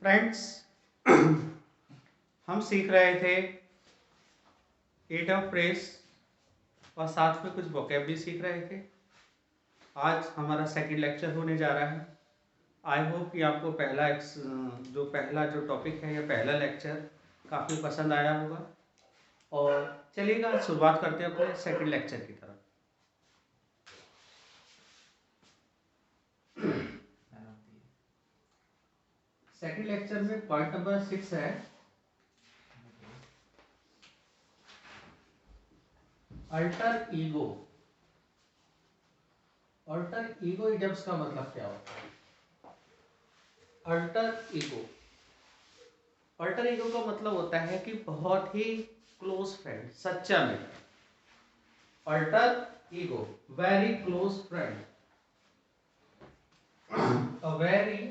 Friends, हम सीख रहे थे एट ऑफ फ्रेज और साथ में कुछ वोकेबलरी सीख रहे थे। आज हमारा सेकंड लेक्चर होने जा रहा है। आई होप कि आपको पहला जो टॉपिक है या पहला लेक्चर काफ़ी पसंद आया होगा। और चलिएगा शुरुआत करते हैं अपने सेकंड लेक्चर की तरफ। सेकंड लेक्चर में पॉइंट नंबर 6 है alter ego. Alter ego idioms का मतलब क्या होता है? अल्टर ईगो अल्टर ईगो का मतलब होता है कि बहुत ही क्लोज फ्रेंड, सच्चा मित्र। Alter ego, very close friend, a very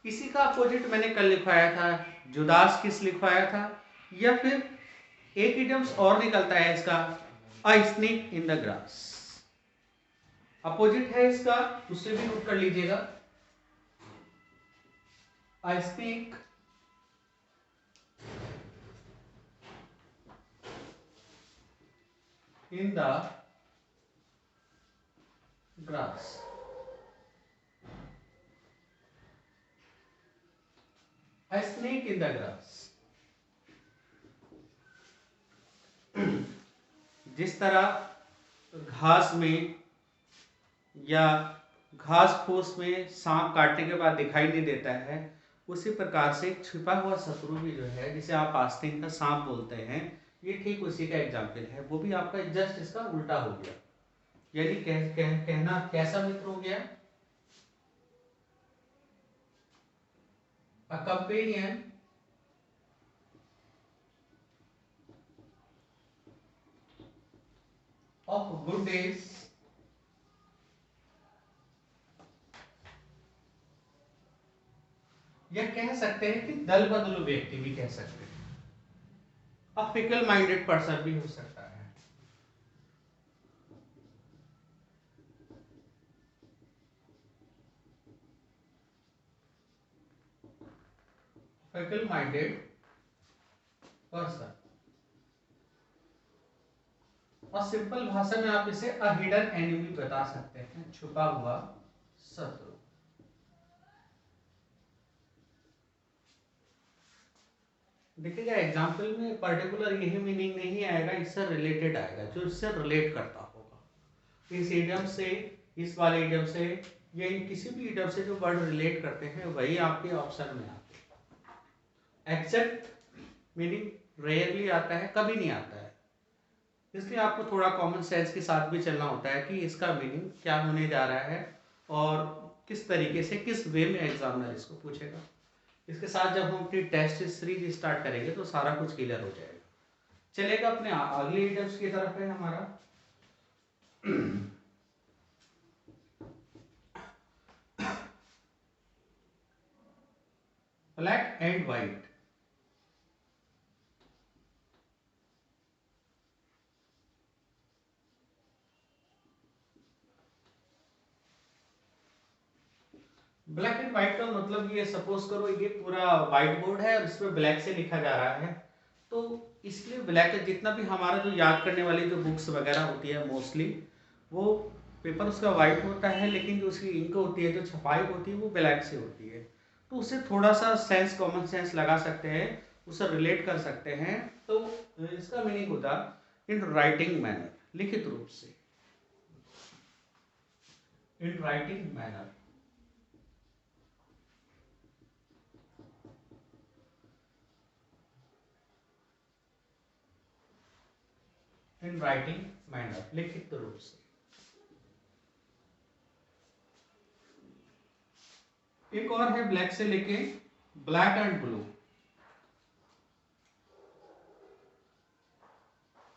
इसी का अपोजिट मैंने कल लिखवाया था, जुदास किस लिखवाया था, या फिर एक इडियम्स और निकलता है इसका, अ snake in the grass. Opposite है इसका, उसे भी नोट कर लीजिएगा। अ snake in the grass. A snake in the grass. जिस तरह घास में या घास फूस में सांप काटने के बाद दिखाई नहीं देता है, उसी प्रकार से एक छिपा हुआ शत्रु भी जो है, जिसे आप आस्तीन का सांप बोलते हैं, ये ठीक उसी का एग्जाम्पल है। वो भी आपका जस्ट इसका उल्टा हो गया। यानी कहना कैसा मित्र हो गया? A companion of good days, या कह सकते हैं कि दल बदलु व्यक्ति भी कह सकते हैं। अ फिकल माइंडेड पर्सन भी हो सकता है। फिकल माइंडेड पर्सन, और सिंपल भाषा में आप इसे अ हिडन एनिमी बता सकते हैं, छुपा हुआ शत्रु। देखिएगा एग्जाम्पल में पर्टिकुलर यही मीनिंग नहीं आएगा, इससे रिलेटेड आएगा, जो इससे रिलेट करता होगा। इस इडियम से, इस वाले इडियम से, या इन किसी भी इडियम से जो वर्ड रिलेट करते हैं वही आपके ऑप्शन में आते हैं। एग्जैक्ट मीनिंग रेयरली आता है, कभी नहीं आता है। इसलिए आपको थोड़ा कॉमन सेंस के साथ भी चलना होता है कि इसका मीनिंग क्या होने जा रहा है और किस तरीके से, किस वे में एग्जामिनर इसको पूछेगा। इसके साथ जब हम अपनी टेस्ट सीरीज स्टार्ट करेंगे तो सारा कुछ क्लियर हो जाएगा। चलेगा अपने अगले इडियम्स की तरफ है हमारा। Black and white. Black and white का मतलब ये, सपोज करो ये पूरा व्हाइट बोर्ड है और इसमें ब्लैक से लिखा जा रहा है, तो इसलिए ब्लैक, जितना भी हमारा जो याद करने वाली जो बुक्स वगैरह होती है मोस्टली, वो पेपर उसका वाइट होता है, लेकिन जो उसकी इंक होती है, जो छपाई होती है, वो ब्लैक से होती है। तो उससे थोड़ा सा सेंस, कॉमन सेंस लगा सकते हैं, उससे रिलेट कर सकते हैं। तो इसका मीनिंग होता इन राइटिंग मैनर, लिखित रूप से, in writing manner. In writing manner, लिखित रूप से। एक और है ब्लैक से लेके black and blue.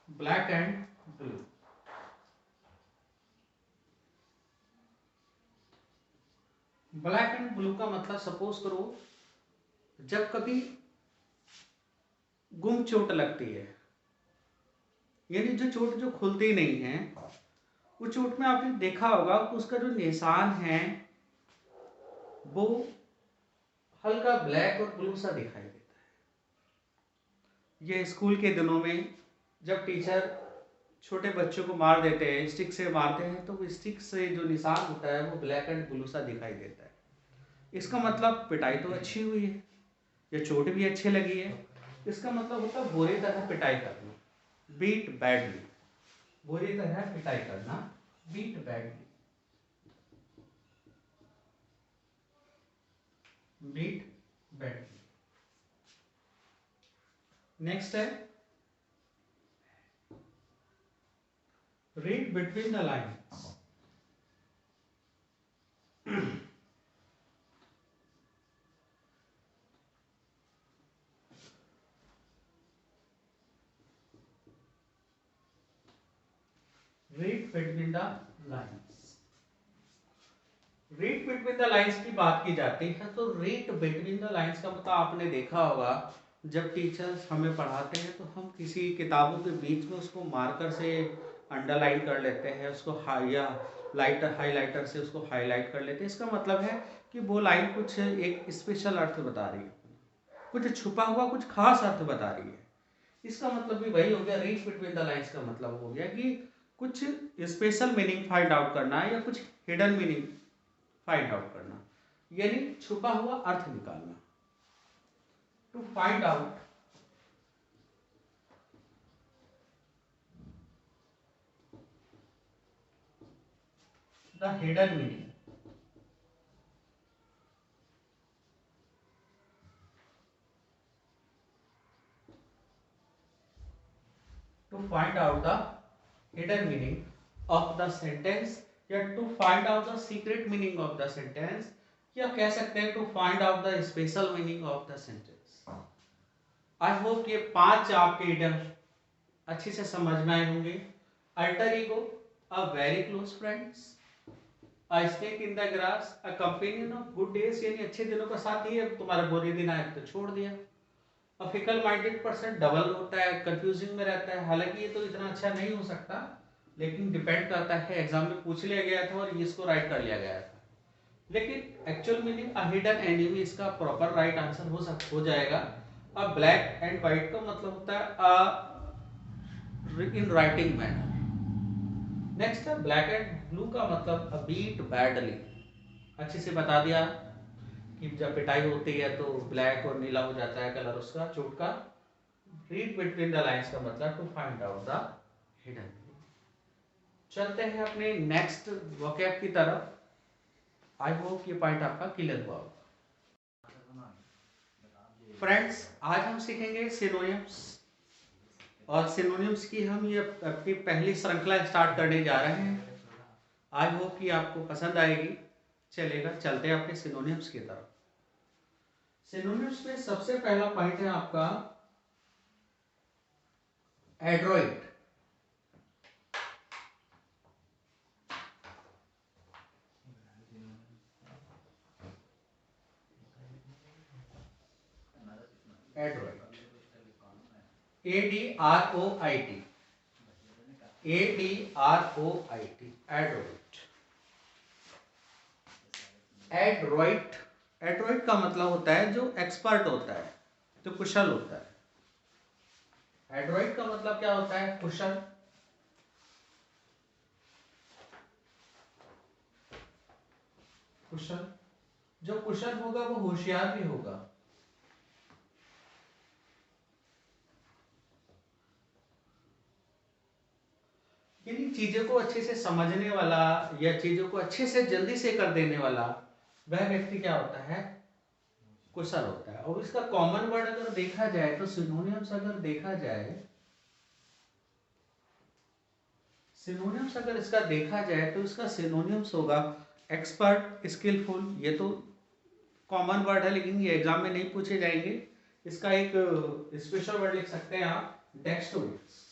Black and blue, black and blue का मतलब, सपोज करो जब कभी गुम चोट लगती है, यानी जो चोट जो खुलती नहीं है, उस चोट में आपने देखा होगा कि उसका जो निशान है वो हल्का ब्लैक और ब्लू सा दिखाई देता है। ये स्कूल के दिनों में जब टीचर छोटे बच्चों को मार देते हैं, स्टिक से मारते हैं, तो वो स्टिक से जो निशान होता है वो ब्लैक एंड ब्लू सा दिखाई देता है। इसका मतलब पिटाई तो अच्छी हुई है या चोट भी अच्छी लगी है। इसका मतलब होता है बुरी तरह पिटाई करना, बीट बैडली, बुरी तरह पिटाई करना, beat badly, beat badly. Next है read between the lines. Read between the lines, read between the lines की बात की जाती है तो रीड बिटवीन द लाइन्स का मतलब आपने देखा होगा, जब टीचर्स हमें पढ़ाते हैं तो हम किसी किताबों के बीच में उसको मार्कर से अंडरलाइन कर लेते हैं, उसको या लाइटर हाइलाइटर से उसको हाईलाइट कर लेते हैं। इसका मतलब है कि वो लाइन कुछ एक स्पेशल अर्थ बता रही है, कुछ छुपा हुआ कुछ खास अर्थ बता रही है। इसका मतलब भी वही हो गया, रीड बिटवीन द लाइन्स का मतलब हो गया कि कुछ स्पेशल मीनिंग फाइंड आउट करना है या कुछ हिडन मीनिंग फाइंड आउट करना, यानी छुपा हुआ अर्थ निकालना। To find out the hidden meaning, to find out the hidden meaning of the sentence, या to find out the secret meaning of the sentence, या कह सकते हैं to find out the special meaning of the sentence. I hope ये 5 आपके idiom अच्छे से समझ में आए होंगे। Alter ego, a very close friends, a snake in the grass, a companion of good days, यानी अच्छे दिनों का साथी है, तुम्हारे बुरे दिन आए तो छोड़ दिया। अ फिकल माइंडेड पर्सन, डबल होता है, कंफ्यूजिंग में रहता है। हालांकि ये तो इतना अच्छा नहीं हो सकता, लेकिन डिपेंड करता है, एग्जाम में पूछ लिया गया था और इसको राइट कर लिया गया था। लेकिन actual meaning a hidden enemy, इसका प्रॉपर राइट आंसर हो जाएगा। अ ब्लैक एंड व्हाइट का मतलब होता है इन राइटिंग मैनर। नेक्स्ट है ब्लैक एंड ब्लू का मतलब अ बीट बैडली, अच्छे से बता दिया कि जब पिटाई होती है तो ब्लैक और नीला हो जाता है कलर उसका चोट का। रीड बिटवीन द लाइंस का मतलब to find out the hidden. चलते हैं अपने नेक्स्ट वोकैब की तरफ। आई होप ये पॉइंट आपका क्लियर हुआ होगा। फ्रेंड्स, आज हम सीखेंगे सिनोनिम्स, और सिनोनिम्स की हम ये अपनी पहली श्रृंखला स्टार्ट करने जा रहे हैं। आई होप कि आपको पसंद आएगी। चलेगा, चलते हैं अपने सिनोनिम्स की तरफ। सिनोनिम्स में सबसे पहला पॉइंट है आपका adroit. Adroit, A D R O I T, A D R O I T, adroit. Adroit, adroit का मतलब होता है जो एक्सपर्ट होता है, जो कुशल होता है। एड्रोइट का मतलब क्या होता है? कुशल। कुशल, जो कुशल होगा वो होशियार भी होगा। यानी चीजों को अच्छे से समझने वाला या चीजों को अच्छे से जल्दी से कर देने वाला, वह व्यक्ति क्या होता है? कुशल होता है। और इसका कॉमन वर्ड अगर देखा जाए तो सिनोनिम्स अगर देखा जाए, सिनोनिम्स अगर इसका देखा जाए तो इसका सिनोनिम्स होगा एक्सपर्ट, स्किलफुल। ये तो कॉमन वर्ड है लेकिन ये एग्जाम में नहीं पूछे जाएंगे। इसका एक स्पेशल वर्ड लिख सकते हैं आप, dexterous,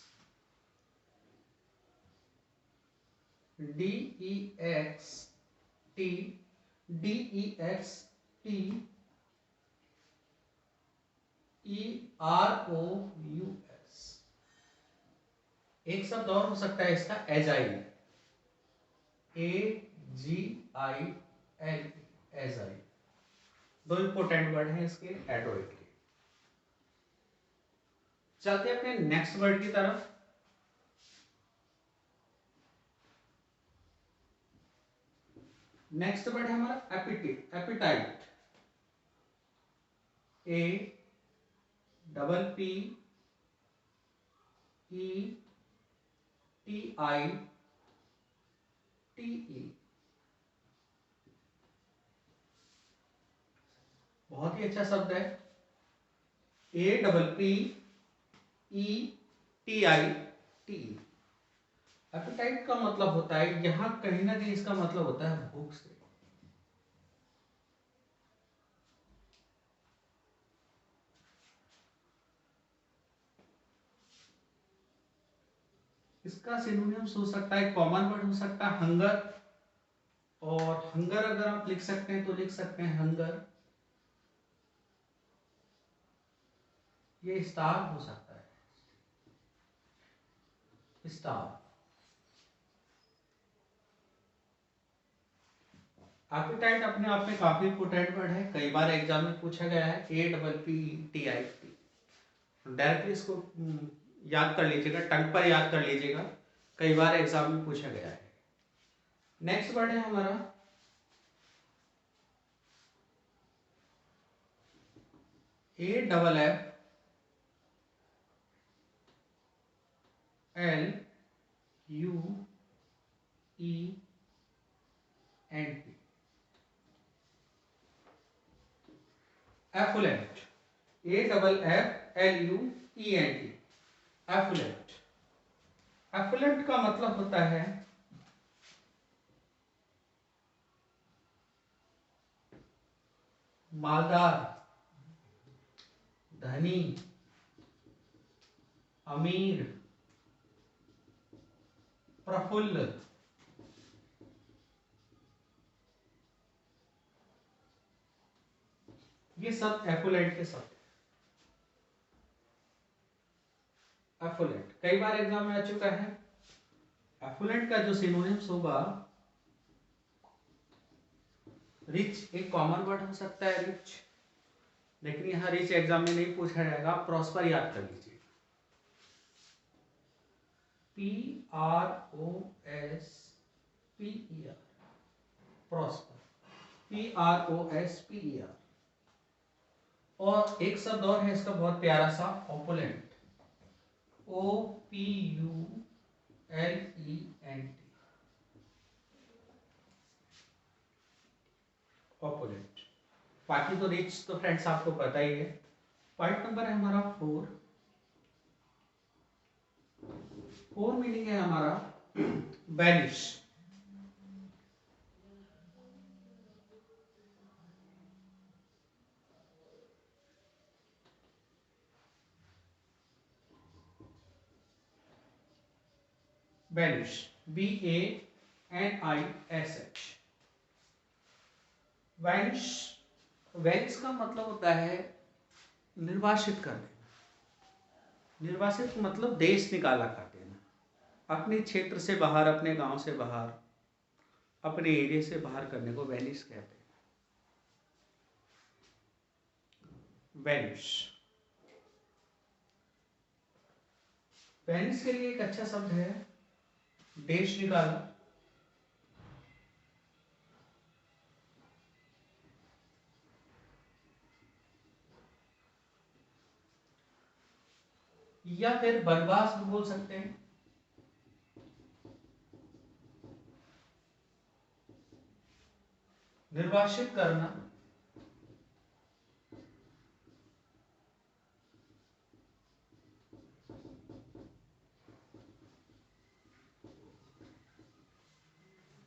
D E X T, D E X T EROUS। एक शब्द और हो सकता है इसका, एजाइल, AGIL, एजाइल। दो इंपोर्टेंट वर्ड हैं इसके एड्रॉइड के। चलते हैं अपने नेक्स्ट वर्ड की तरफ। नेक्स्ट वर्ड है हमारा एपिटाइट, एपिटाइट, APPETITE। बहुत ही अच्छा शब्द है, APPETITE। एपिटाइट का मतलब होता है, यहां कहीं ना कहीं इसका मतलब होता है भूख से। इसका सिनोनिम्स हो सकता है, कॉमन वर्ड हो सकता है हंगर, और हंगर अगर आप लिख सकते हैं तो लिख सकते हैं हंगर, ये स्टार हो सकता है, स्टार। एपिटाइट अपने आप में काफी इंपोर्टेंट वर्ड है, कई बार एग्जाम में पूछा गया है, APPETIT। डायरेक्टली इसको याद कर लीजिएगा, टंग पर याद कर लीजिएगा, कई बार एग्जाम में पूछा गया है। नेक्स्ट वर्ड है हमारा AFFLUENT, affluent, AFFLUENT, affluent. Affluent का मतलब होता है मालदार, धनी, अमीर, प्रफुल्ल। ये सब एफुलेंट के शब्द। एफुलेंट कई बार एग्जाम में आ चुका है। एफुलेंट का जो सिनोनिम्स होगा, रिच एक कॉमन वर्ड हो सकता है, रिच, लेकिन यहाँ रिच एग्जाम में नहीं पूछा जाएगा, प्रॉस्पर याद कर लीजिए, PROSPER, प्रॉस्पर, PROSPER। और एक शब्द और है इसका बहुत प्यारा सा, ओपुलेंट, OPULENT, ओपुलेंट। बाकी तो रिच तो फ्रेंड्स आपको पता ही है। पॉइंट नंबर है हमारा 4। 4 मीनिंग है हमारा vanish. Vanish, VANISH। Vanish, vanish का मतलब होता है निर्वासित कर देना। निर्वासित मतलब देश निकाला कर देना, अपने क्षेत्र से बाहर, अपने गांव से बाहर, अपने एरिया से बाहर करने को वैनिश कहते हैं। वैनिश, वैनिश के लिए एक अच्छा शब्द है देश निकाला, या फिर वनवास भी बोल सकते हैं। निर्वासित करना,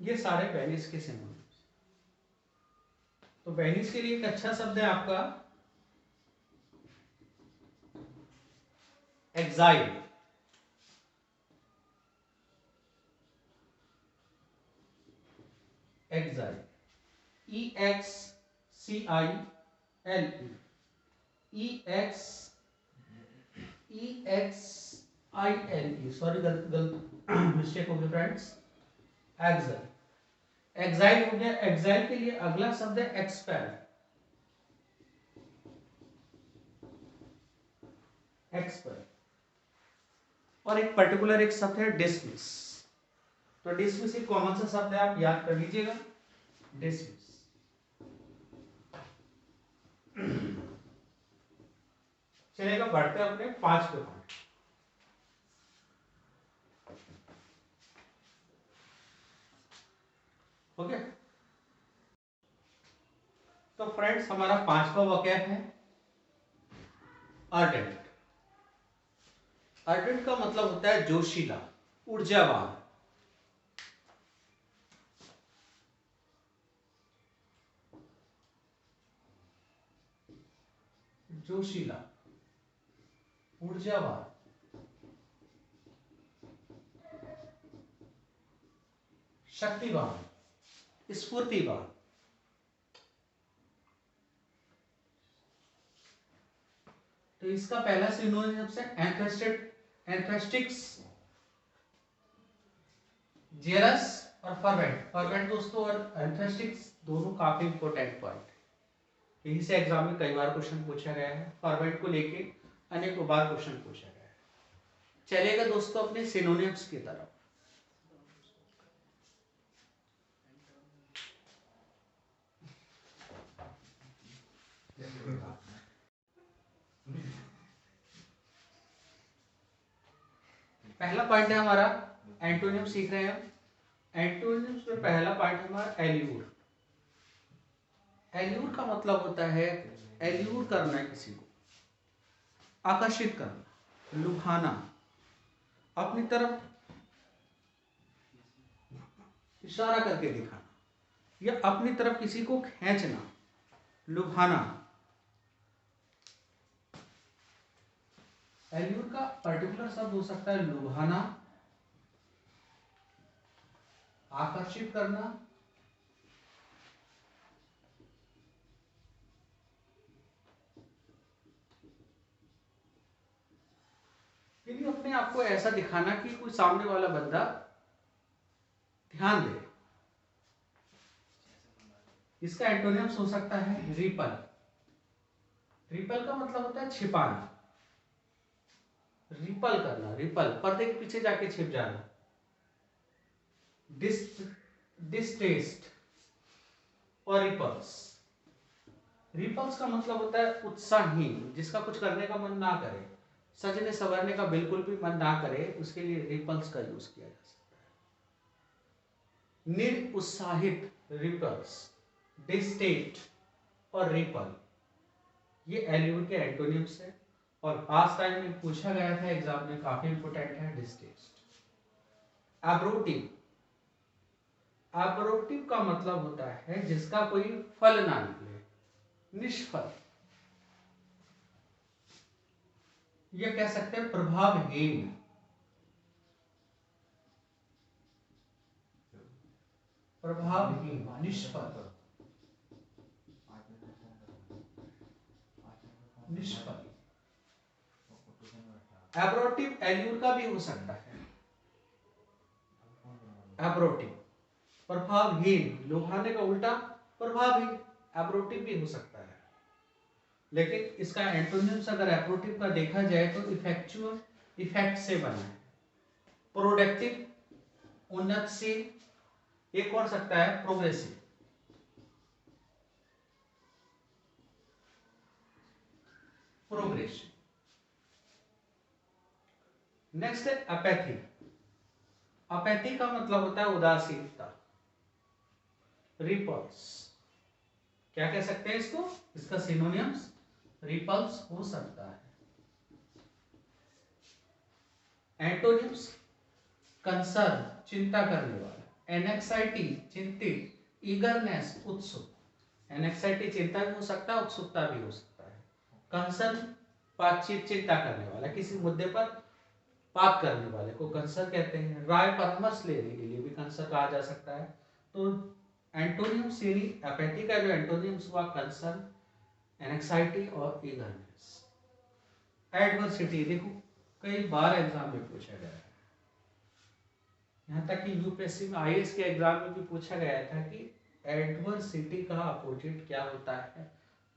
ये सारे वैनिश के सिनोनिम्स। तो वैनिश के लिए एक अच्छा शब्द है आपका exile. Exile, EXCILE, EXILE। EXILE, sorry गलत गलत मिस्टेक हो गई फ्रेंड्स, एक्साइल। एक्साइल हो गया। एक्साइल के लिए अगला शब्द है एक्सपेल। एक्सपेल। और एक पर्टिकुलर एक शब्द है डिसमिस। तो डिसमिस एक कॉमन सा शब्द है, आप याद कर लीजिएगा, डिसमिस। चलेगा, बढ़ते हैं अपने 5वें पॉइंट। ओके, तो फ्रेंड्स हमारा 5वां वोकैब है अर्डेंट। अर्डेंट का मतलब होता है जोशीला, ऊर्जावान। जोशीला, ऊर्जावान, शक्तिवान, स्फूर्तिवान। तो इसका पहला सिनोनिम है एंथ्रेस्टिक्स, जेरस और फर्वेंट। फर्वेंट दोस्तों और एंथ्रेस्टिक्स दोनों काफी इंपॉर्टेंट पॉइंट है, यहीं से एग्जाम में कई बार क्वेश्चन पूछा गया है। फर्वेंट को लेके अनेकों बार क्वेश्चन पूछा गया है। चलेगा दोस्तों अपने सिनोनिम्स की तरफ। पहला पॉइंट है हमारा एंटोनिम, सीख रहे हैं हम। एंटोनिम्स में पहला पॉइंट है हमारा एल्यूर। एल्यूर का मतलब होता है, एल्यूर करना, किसी को आकर्षित करना, लुभाना, अपनी तरफ इशारा करके दिखाना, या अपनी तरफ किसी को खींचना, लुभाना। एल्यूर का पर्टिकुलर शब्द हो सकता है लुभाना, आकर्षित करना, यानी अपने आप को ऐसा दिखाना कि कोई सामने वाला बंदा ध्यान दे। इसका एंटोनिम्स हो सकता है रिपल। रिपल का मतलब होता है छिपाना, रिपल करना, रिपल, पर्दे के पीछे जाके छिप जाना। डिस्टेस्ट और रिपल्स। रिपल्स का मतलब होता है उत्साहहीन, जिसका कुछ करने का मन ना करे, सजने संवरने का बिल्कुल भी मन ना करे, उसके लिए रिपल्स का यूज किया जा सकता है। निरुत्साहित, रिपल्स, डिस्टेस्ट और रिपल, ये एल्यूर के एंटोनिम्स है। और लास्ट टाइम में पूछा गया था एग्जाम में, काफी इंपोर्टेंट है डिस्टेस्ट। एब्रोटिव। एब्रोटिव का मतलब होता है जिसका कोई फल ना निकले, निष्फल। ये कह सकते हैं प्रभावहीन, प्रभावहीन, निष्फल, निष्फल। एब्रोटिव एल्यूर का भी हो सकता है। एब्रोटिव प्रभावहीन, लुभाने का उल्टा प्रभावहीन, एब्रोटिव भी हो सकता है। लेकिन इसका एंटोनिम्स अगर एब्रोटिव का देखा जाए तो इफेक्चुअल, इफेक्ट से बना है। प्रोडक्टिव, उन्नतशील। एक और सकता है प्रोग्रेसिव। प्रोग्रेसिव। नेक्स्ट है अपैथी। अपैथी का मतलब होता है उदासीनता, रिपल्स। क्या कह सकते हैं इसको, इसका सिनोनिम्स रिपल्स हो सकता है। एंटोनिम्स कंसर्न, चिंता करने वाला, एनेक्साइटी, चिंतित, ईगरनेस, उत्सुक। एनेक्साइटी चिंता भी हो सकता है, उत्सुकता भी हो सकता है। कंसर्न बातचीत, चिंता करने वाला, किसी मुद्दे पर बात करने वाले को कंसर्न कहते हैं। राय परामर्श लेने के लिए भी कंसर्न कहा जा सकता है। तो एंटोनिम्स यानी अपैथी का जो एंटोनिम्स हुआ कंसर्न, एनेक्साइटी और ईगरनेस। एडवर्सिटी, देखो कई बार एग्जाम में पूछा गया है। यहाँ तक कि यूपीएससी में आईएएस के एग्जाम में भी पूछा गया था कि एडवर्सिटी का अपोजिट क्या होता है,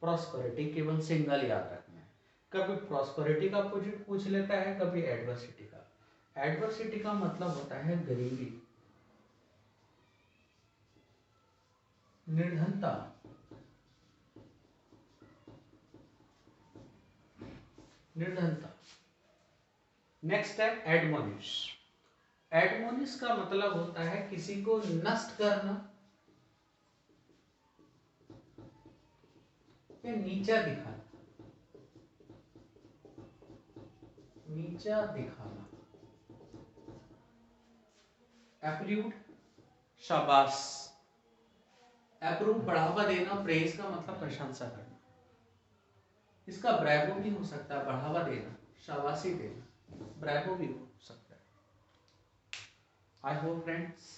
प्रॉस्पेरिटी। केवल सिंगल याद रखना है, कभी प्रॉस्पेरिटी का अपोजिट पूछ लेता है, कभी एडवर्सिटी का। एडवर्सिटी का मतलब होता है गरीबी, निर्धनता, निर्धनता। नेक्स्ट है एडमोनिश। एडमोनिश का मतलब होता है किसी को नष्ट करना या नीचा दिखाना, नीचा दिखाना। एप्लूड, शाबाश। अप्रूव बढ़ावा देना, प्रेज का मतलब प्रशंसा करना। इसका ब्रैवो भी हो सकता है, बढ़ावा देना, शाबाशी देना, ब्रैवो भी हो सकता है। आई होप फ्रेंड्स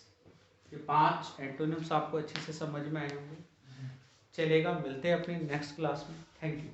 ये 5 एंटोनिम्स आपको अच्छे से समझ में आए होंगे। चलेगा, मिलते हैं अपनी नेक्स्ट क्लास में। Thank you.